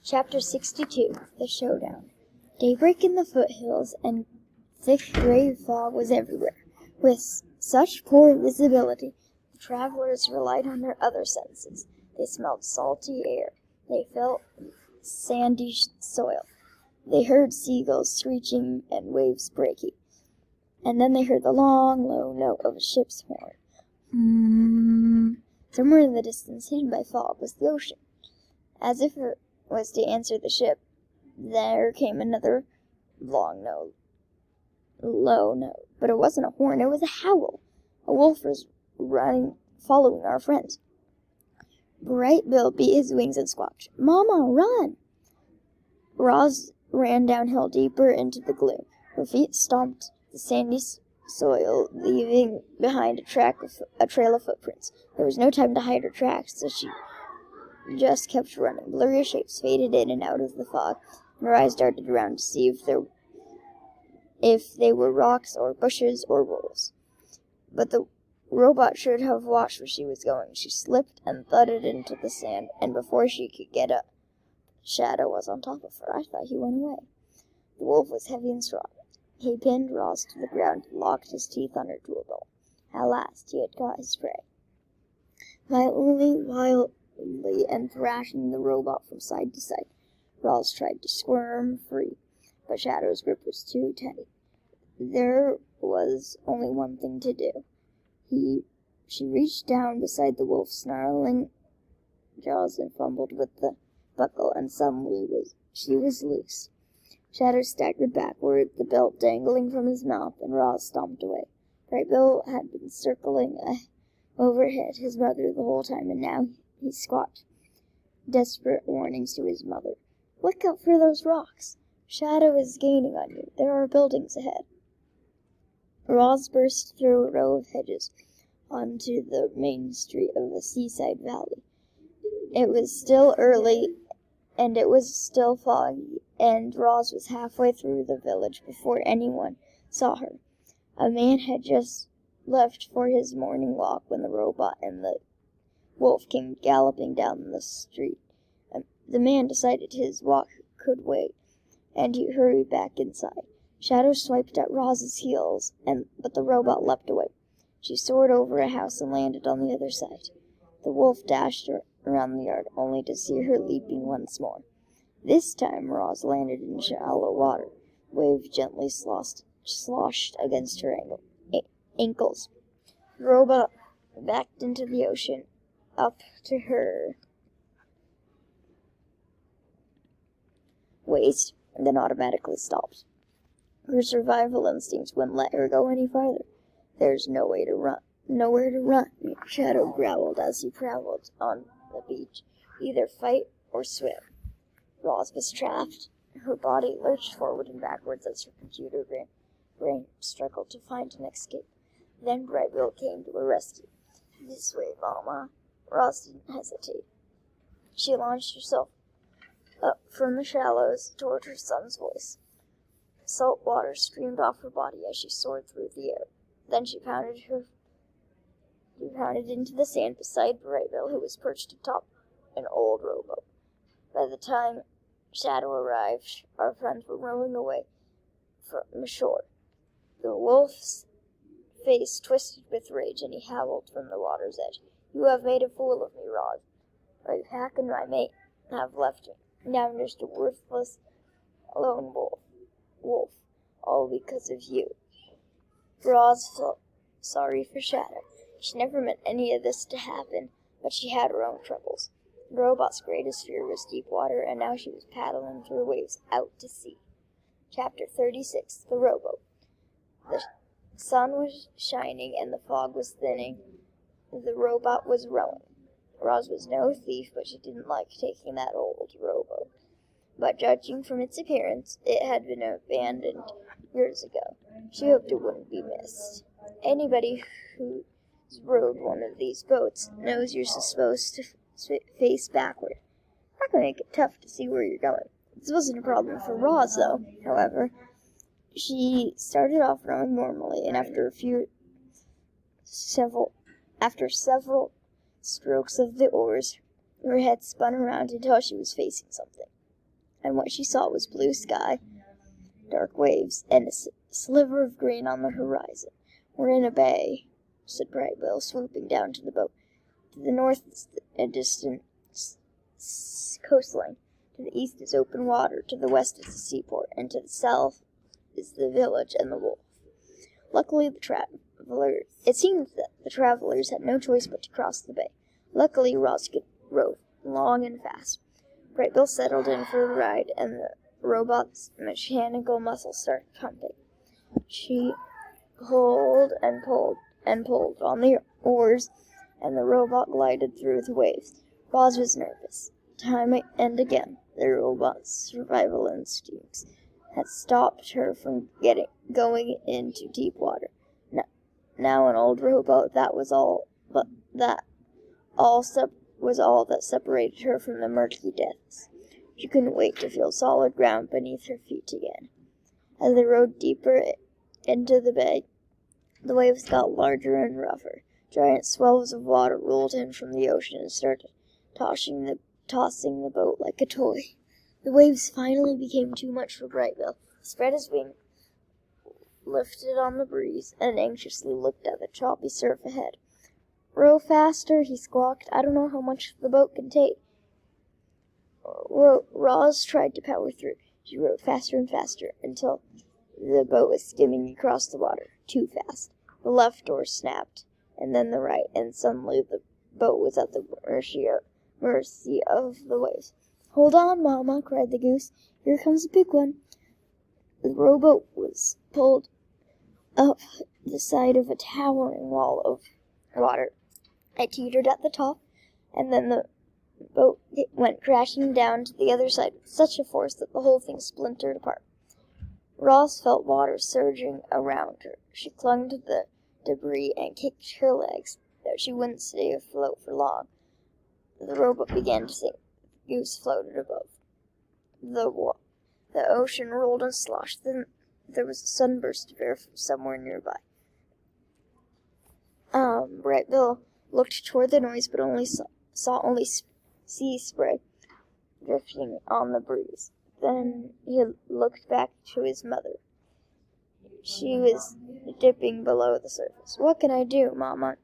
Chapter 62 The Showdown. Daybreak in the foothills and thick gray fog was everywhere. With such poor visibility, the travelers relied on their other senses. They smelled salty air. They felt sandy soil. They heard seagulls screeching and waves breaking. And then they heard the long, low note of a ship's horn. Somewhere in the distance, hidden by fog, was the ocean. As if it was to answer the ship, there came another long note, low note. But it wasn't a horn, it was a howl. A wolf was running, following our friends. Bright Bill beat his wings and squawked, "Mama, run!" Roz ran downhill deeper into the gloom. Her feet stomped the sandy soil, leaving behind a trail of footprints. There was no time to hide her tracks, so she just kept running. Blurry shapes faded in and out of the fog, and her eyes darted around to see if they were rocks or bushes or wolves. But the robot should have watched where she was going. She slipped and thudded into the sand, and before she could get up, Shadow was on top of her. I thought he went away. The wolf was heavy and strong. He pinned Roz to the ground and locked his teeth on her tool belt. At last he had caught his prey. Wildly and thrashing the robot from side to side, Roz tried to squirm free, but Shadow's grip was too tight. There was only one thing to do. She reached down beside the wolf's snarling jaws and fumbled with the buckle, and suddenly she was loose. Shadow staggered backward, the belt dangling from his mouth, and Roz stomped away. Bright Bill had been circling overhead his mother the whole time, and now he squawked desperate warnings to his mother. "Look out for those rocks! Shadow is gaining on you. There are buildings ahead." Roz burst through a row of hedges onto the main street of the seaside valley. It was still early, and it was still foggy, and Roz was halfway through the village before anyone saw her. A man had just left for his morning walk when the robot and the wolf came galloping down the street. The man decided his walk could wait, and he hurried back inside. Shadow swiped at Roz's heels, but the robot leapt away. She soared over a house and landed on the other side. The wolf dashed around the yard, only to see her leaping once more. This time Roz landed in shallow water. Waves gently sloshed against her ankles. The robot backed into the ocean, up to her waist, and then automatically stopped. Her survival instincts wouldn't let her go any farther. "There's nowhere to run," Shadow growled as he prowled on the beach. "Either fight or swim." Roz was trapped. Her body lurched forward and backwards as her computer brain struggled to find an escape. Then Bright Bill came to her rescue. "This way, Mama." Roz didn't hesitate. She launched herself up from the shallows toward her son's voice. Salt water streamed off her body as she soared through the air. Then she pounded into the sand beside Bright Bill, who was perched atop an old rowboat. By the time Shadow arrived, our friends were rowing away from shore. The wolf's face twisted with rage, and he howled from the water's edge. "You have made a fool of me, Roz. My pack and my mate have left me. Now I'm just a worthless lone wolf, all because of you." Roz felt sorry for Shadow. She never meant any of this to happen, but she had her own troubles. The robot's greatest fear was deep water, and now she was paddling through waves out to sea. Chapter 36 The Rowboat. The sun was shining and the fog was thinning. The robot was rowing. Roz was no thief, but she didn't like taking that old rowboat. But judging from its appearance, it had been abandoned years ago. She hoped it wouldn't be missed. Anybody who's rowed one of these boats knows you're supposed to face backward. That can make it tough to see where you're going. This wasn't a problem for Roz, though. However, she started off rowing normally, and after several strokes of the oars, her head spun around until she was facing something. and what she saw was blue sky, dark waves, and a sliver of green on the horizon. "We're in a bay," said Bright Bill, swooping down to the boat. "To the north is a distant coastline. To the east is open water. To the west is the seaport. And to the south is the village and the wolf." Luckily, it seemed that the travelers had no choice but to cross the bay. Luckily, Roz could row long and fast. Bright Bill settled in for the ride, and the robot's mechanical muscles started pumping. She pulled and pulled and pulled on the oars, and the robot glided through the waves. Roz was nervous. Time and again, the robot's survival instincts had stopped her from going into deep water. Now an old rowboat, was all that separated her from the murky depths. She couldn't wait to feel solid ground beneath her feet again. As they rowed deeper into the bay, the waves got larger and rougher. Giant swells of water rolled in from the ocean and started tossing the boat like a toy. The waves finally became too much for Bright Bill. He spread his wings, lifted on the breeze, and anxiously looked at the choppy surf ahead. "Row faster," he squawked. "I don't know how much the boat can take." Roz tried to power through. She rowed faster and faster until the boat was skimming across the water. Too fast. The left oar snapped, and then the right, and suddenly the boat was at the mercy of the waves. "Hold on, Mama," cried the goose. "Here comes a big one." The rowboat was pulled up the side of a towering wall of water. It teetered at the top, and then the boat went crashing down to the other side with such a force that the whole thing splintered apart. Roz felt water surging around her. She clung to the debris and kicked her legs, though she wouldn't stay afloat for long. The rowboat began to sink. The goose floated above. The ocean rolled and sloshed. Then there was a sudden burst of air from somewhere nearby. Bright Bill looked toward the noise, but saw sea spray drifting on the breeze. Then he looked back to his mother. She was dipping below the surface. "What can I do, Mama?"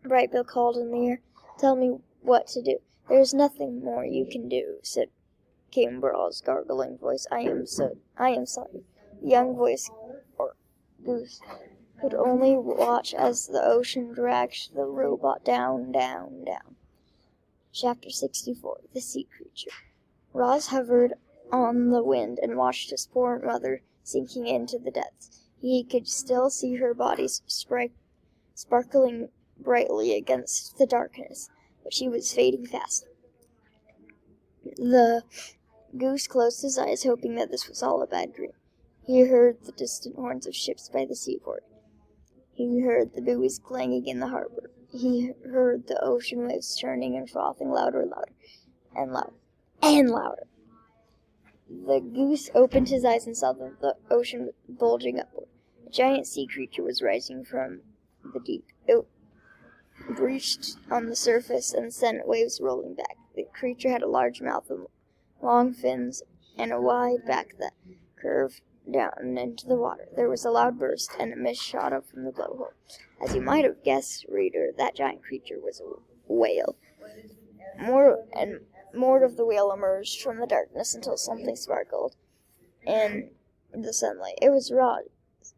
Bright Bill called in the air. "Tell me what to do." "There's nothing more you can do," came Brawl's gargling voice. I am sorry." The young voice, or Goose, could only watch as the ocean dragged the robot down, down, down. Chapter 64. The Sea Creature. Roz hovered on the wind and watched his poor mother sinking into the depths. He could still see her body sparkling brightly against the darkness, but she was fading fast. The goose closed his eyes, hoping that this was all a bad dream. He heard the distant horns of ships by the seaport. He heard the buoys clanging in the harbor. He heard the ocean waves churning and frothing louder, and louder. The goose opened his eyes and saw the ocean bulging upward. A giant sea creature was rising from the deep. It breached on the surface and sent waves rolling back. The creature had a large mouth and long fins, and a wide back that curved down into the water. There was a loud burst, and a mist shot up from the blowhole. As you might have guessed, reader, that giant creature was a whale. More of the whale emerged from the darkness until something sparkled in the sunlight. It was Roz.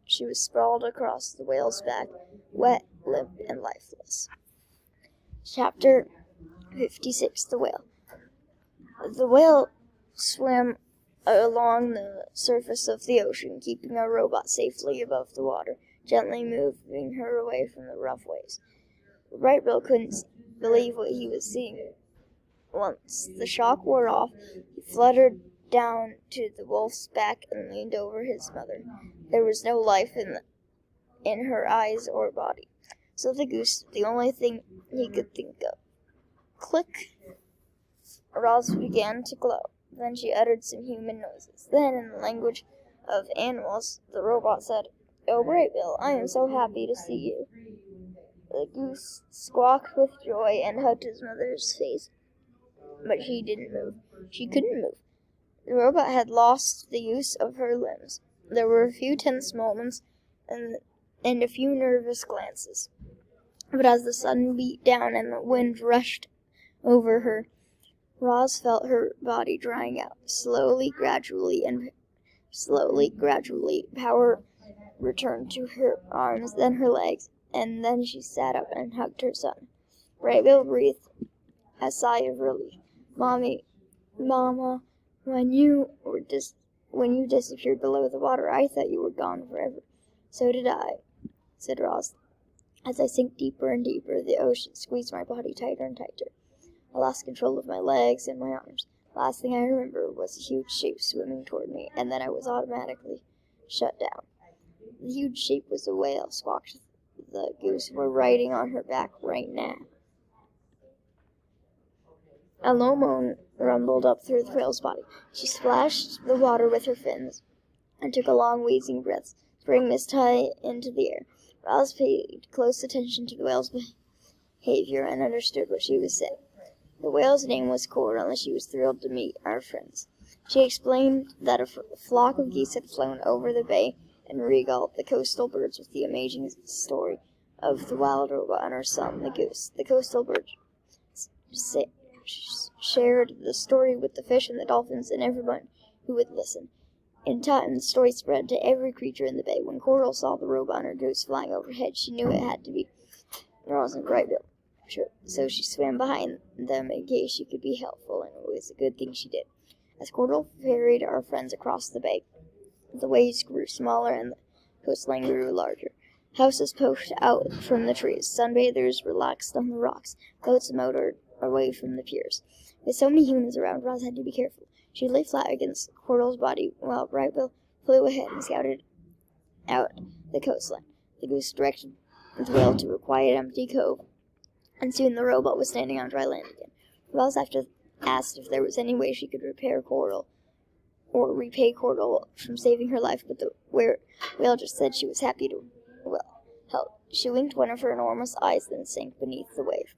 She was sprawled across the whale's back, wet, limp, and lifeless. Chapter 56. The Whale. The whale swam along the surface of the ocean, keeping our robot safely above the water, gently moving her away from the rough waves. Bright Bill couldn't believe what he was seeing. Once the shock wore off, he fluttered down to the wolf's back and leaned over his mother. There was no life in her eyes or body, so the goose did the only thing he could think of. Click! Roz began to glow. Then she uttered some human noises. Then, in the language of animals, the robot said, "Oh, Bright Bill, I am so happy to see you." The goose squawked with joy and hugged his mother's face, but she didn't move. She couldn't move. The robot had lost the use of her limbs. There were a few tense moments and a few nervous glances. But as the sun beat down and the wind rushed over her, Roz felt her body drying out. Slowly, gradually, power returned to her arms, then her legs, and then she sat up and hugged her son. Brightbill breathed a sigh of relief. Mama, when you disappeared below the water, I thought you were gone forever. So did I, said Roz. As I sank deeper and deeper, the ocean squeezed my body tighter and tighter. I lost control of my legs and my arms. The last thing I remember was a huge shape swimming toward me, and then I was automatically shut down. The huge shape was a whale, squawked the goose. We're riding on her back right now. A low moan rumbled up through the whale's body. She splashed the water with her fins and took a long, wheezing breath, spraying mist high into the air. Roz paid close attention to the whale's behavior and understood what she was saying. The whale's name was Coral, and she was thrilled to meet our friends. She explained that a flock of geese had flown over the bay and regaled the coastal birds with the amazing story of the wild robot and her son, the goose. The coastal birds shared the story with the fish and the dolphins and everyone who would listen. In time, the story spread to every creature in the bay. When Coral saw the robot and her goose flying overhead, she knew it had to be Roz and Brightbill. So she swam behind them in case she could be helpful, and it was a good thing she did. As Coral ferried our friends across the bay, the waves grew smaller and the coastline grew larger. Houses poked out from the trees. Sunbathers relaxed on the rocks. Boats motored away from the piers. With so many humans around, Roz had to be careful. She lay flat against Coral's body while Brightbill flew ahead and scouted out the coastline. The goose directed the whale to a quiet, empty cove, and soon the robot was standing on dry land again. Roz asked if there was any way she could repay Coral from saving her life, but the whale just said she was happy to help. She winked one of her enormous eyes, then sank beneath the wave.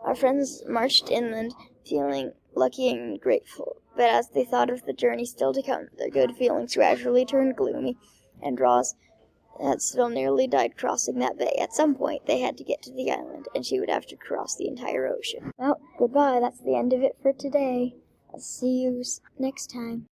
Our friends marched inland, feeling lucky and grateful, but as they thought of the journey still to come, their good feelings gradually turned gloomy, and Roz had still nearly died crossing that bay. At some point, they had to get to the island, and she would have to cross the entire ocean. Well, goodbye. That's the end of it for today. I'll see you next time.